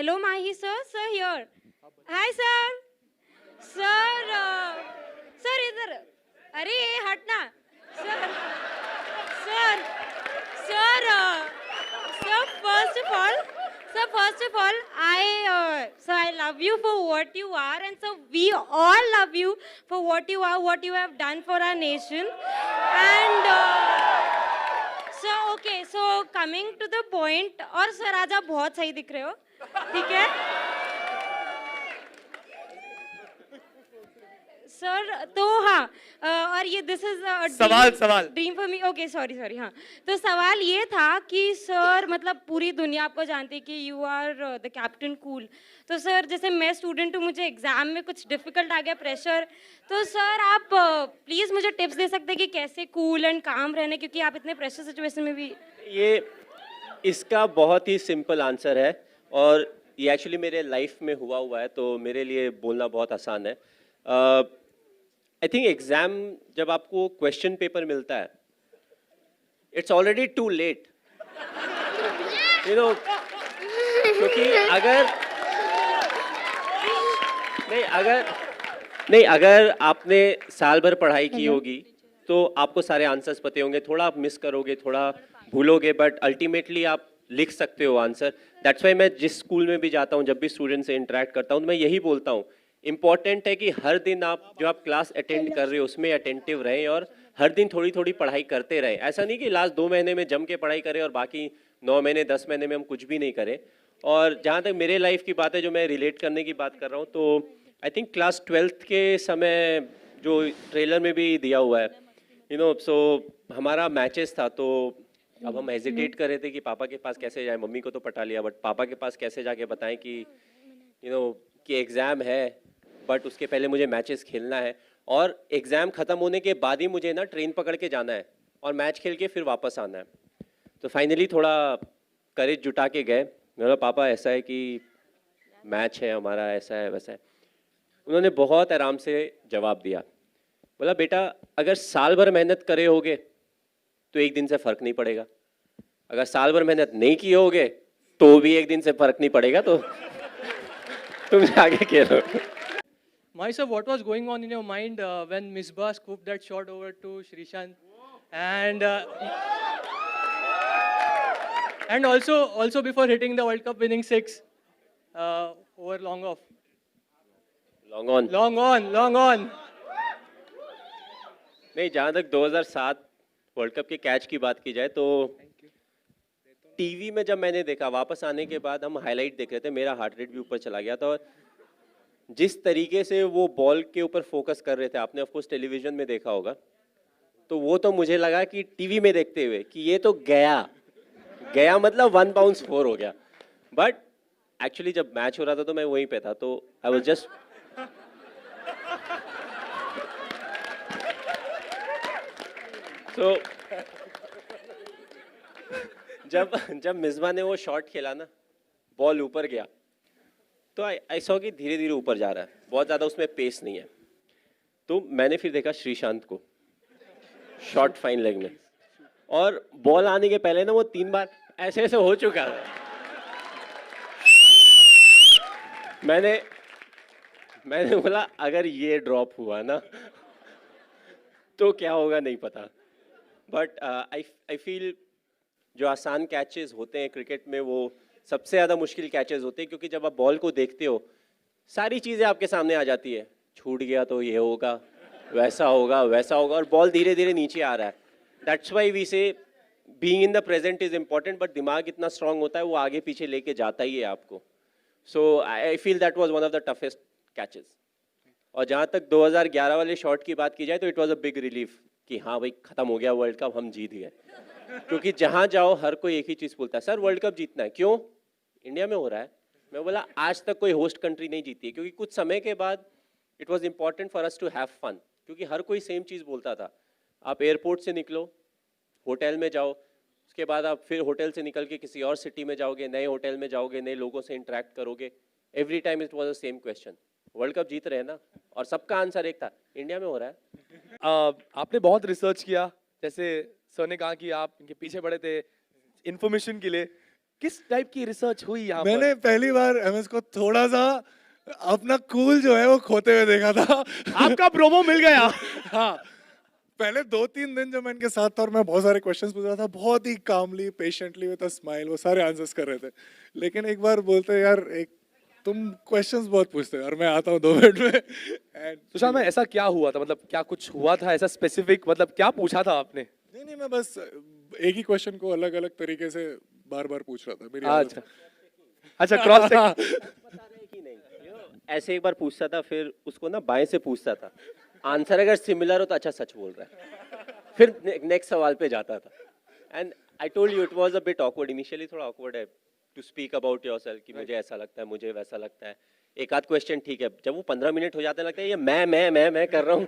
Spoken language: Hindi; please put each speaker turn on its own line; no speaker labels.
Hello, Mahi sir. Sir here. Hi sir. Sir. Sir इधर. अरे ये हटना. Sir. Sir. Sir. Sir. First of all, I love you for what you are, and so we all love you for what you are, what you have done for our nation, and. So okay, so coming to the point, और सर आज आप बहुत सही दिख रहे हो, ठीक है? सर तो हाँ, और ये दिस इज
सवाल
dream for me. Okay sorry हाँ, तो सवाल ये था कि सर मतलब पूरी दुनिया आपको जानती है कि you are the captain cool. तो सर जैसे मैं स्टूडेंट हूँ, मुझे एग्जाम में कुछ डिफिकल्ट आ गया, प्रेशर, तो सर आप प्लीज मुझे टिप्स दे सकते हैं कि कैसे कूल एंड काम रहने, क्योंकि आप इतने प्रेशर सिचुएशन में भी.
ये इसका बहुत ही सिंपल आंसर है और ये एक्चुअली मेरे लाइफ में हुआ है, तो मेरे लिए बोलना बहुत आसान है. आई थिंक एग्ज़ाम जब आपको क्वेश्चन पेपर मिलता है, it's already too late, you know, क्योंकि अगर आपने साल भर पढ़ाई की होगी तो आपको सारे आंसर्स पते होंगे. थोड़ा आप मिस करोगे, थोड़ा भूलोगे, बट अल्टीमेटली आप लिख सकते हो आंसर. दैट्स वाई मैं जिस स्कूल में भी जाता हूँ, जब भी स्टूडेंट से इंटरेक्ट करता हूँ, तो मैं यही बोलता हूँ, इम्पॉर्टेंट है कि हर दिन आप क्लास अटेंड कर रहे हो उसमें अटेंटिव रहें और हर दिन थोड़ी थोड़ी पढ़ाई करते रहें. ऐसा नहीं कि लास्ट 2 महीने में जम के पढ़ाई करें और बाकी 9 महीने 10 महीने में हम कुछ भी नहीं करें. और जहाँ तक मेरे लाइफ की बात है, जो मैं रिलेट करने की बात कर रहा हूँ, तो आई थिंक क्लास 12th के समय जो ट्रेलर में भी दिया हुआ है, यू नो, सो हमारा मैचेस था, तो अब हम हेजिटेट कर रहे थे कि पापा के पास कैसे जाए. मम्मी को तो पटा लिया, बट पापा के पास कैसे जाके बताएं कि यू नो कि एग्ज़ाम है, बट उसके पहले मुझे मैचेस खेलना है और एग्ज़ाम ख़त्म होने के बाद ही मुझे ना ट्रेन पकड़ के जाना है और मैच खेल के फिर वापस आना है. तो फाइनली थोड़ा करेज जुटा के गए. मेरा पापा ऐसा है कि मैच है हमारा, ऐसा है वैसा है. उन्होंने बहुत आराम से जवाब दिया. बोला, बेटा अगर साल भर मेहनत करे होगे तो एक दिन से फ़र्क नहीं पड़ेगा, अगर साल भर मेहनत नहीं किए होगे तो भी एक दिन से फ़र्क नहीं पड़ेगा, तो तुम आगे खेलो.
Mahi sir, what was going on in your mind when Misbah scooped that shot over to Srishant, and also before hitting the World Cup winning 6 over long off, long on.
नहीं, जहाँ तक 2007 वर्ल्ड कप के कैच की बात की जाए, तो टीवी में जब मैंने देखा, वापस आने के बाद हम हाईलाइट देख रहे थे, मेरा हार्ट रेट भी ऊपर चला गया था. और जिस तरीके से वो बॉल के ऊपर फोकस कर रहे थे, आपने ऑफ कोर्स टेलीविजन में देखा होगा, तो वो तो मुझे लगा कि टीवी में देखते हुए कि ये तो गया मतलब 1 बाउंस 4 हो गया. बट एक्चुअली जब मैच हो रहा था तो मैं वहीं पे था, तो आई वाज जस्ट तो जब मिसबा ने वो शॉट खेला ना, बॉल ऊपर गया, तो आई सॉ कि धीरे धीरे ऊपर जा रहा है, बहुत ज़्यादा उसमें पेस नहीं है. तो मैंने फिर देखा श्रीशांत को शॉट फाइन लेग में, और बॉल आने के पहले ना वो 3 बार ऐसे ऐसे हो चुका था. मैंने बोला अगर ये ड्रॉप हुआ ना तो क्या होगा नहीं पता. बट आई फील जो आसान कैचेस होते हैं क्रिकेट में, वो सबसे ज़्यादा मुश्किल कैचेस होते हैं, क्योंकि जब आप बॉल को देखते हो सारी चीज़ें आपके सामने आ जाती है. छूट गया तो ये होगा, वैसा होगा, और बॉल धीरे धीरे नीचे आ रहा है. दैट्स वाई वी से being in the present is important, but दिमाग इतना स्ट्रांग होता है, वो आगे पीछे लेके जाता ही है आपको. So I feel that was one of the toughest catches. और जहाँ तक 2011 वाले शॉट की बात की जाए, तो it was a big relief कि हाँ भाई, ख़त्म हो गया वर्ल्ड कप, हम जीत गए. क्योंकि जहाँ जाओ हर कोई एक ही चीज़ बोलता है, सर वर्ल्ड कप जीतना है. क्यों? इंडिया में हो रहा है. मैं बोला आज तक कोई होस्ट कंट्री नहीं जीती है, क्योंकि कुछ समय के बाद it was important for us to have fun, क्योंकि हर कोई सेम चीज़ बोलता था. आप एयरपोर्ट से निकलो, होटल में जाओ, उसके बाद आप फिर होटल से निकल के किसी और सिटी में जाओगे, नए होटल में जाओगे, नए लोगों से इंटरेक्ट करोगे. Every time it was the same question, world cup जीत रहे हैं ना, और सबका आंसर एक था, इंडिया में हो रहा है.
आपने बहुत रिसर्च किया, जैसे सर ने कहा कि आप इनके पीछे पड़े थे इन्फॉर्मेशन के लिए. किस टाइप की रिसर्च हुई यहाँ पर?
मैंने पहली बार एमएस को थोड़ा सा अपना कूल जो है वो खोते हुए देखा था।
आपका प्रोमो मिल गया।
हाँ, पहले 2-3 दिन जब मैं इनके साथ था और मैं बहुत सारे क्वेश्चंस पूछ रहा था, बहुत ही कामली पेशेंटली विद अ स्माइल वो सारे आंसर्स कर रहे थे। लेकिन एक बार बोलते यार एक तुम क्वेश्चंस बहुत पूछते हो और मैं आता हूँ 2 मिनट में एंड
सुशांत में ऐसा क्या हुआ था, मतलब क्या कुछ हुआ था ऐसा स्पेसिफिक, मतलब क्या पूछा था आपने?
नहीं मैं बस एक ही क्वेश्चन को अलग अलग तरीके से बार बार पूछ रहा था। मेरी आदत
अच्छा अच्छा, क्रॉस चेक।
बता रहे हैं कि नहीं, ऐसे एक बार पूछता था, फिर उसको ना बाएं से पूछता था, आंसर अगर सिमिलर हो तो अच्छा सच बोल रहा है, फिर नेक्स्ट सवाल पे जाता था। And I told you it was a bit awkward initially, थोड़ा ऑकवर्ड है टू स्पीक अबाउट योरसेल्फ कि मुझे ऐसा लगता है, मुझे वैसा लगता है। एक आध क्वेश्चन ठीक है, जब वो 15 मिनट हो जाते लगता है ये मैं कर रहा हूँ।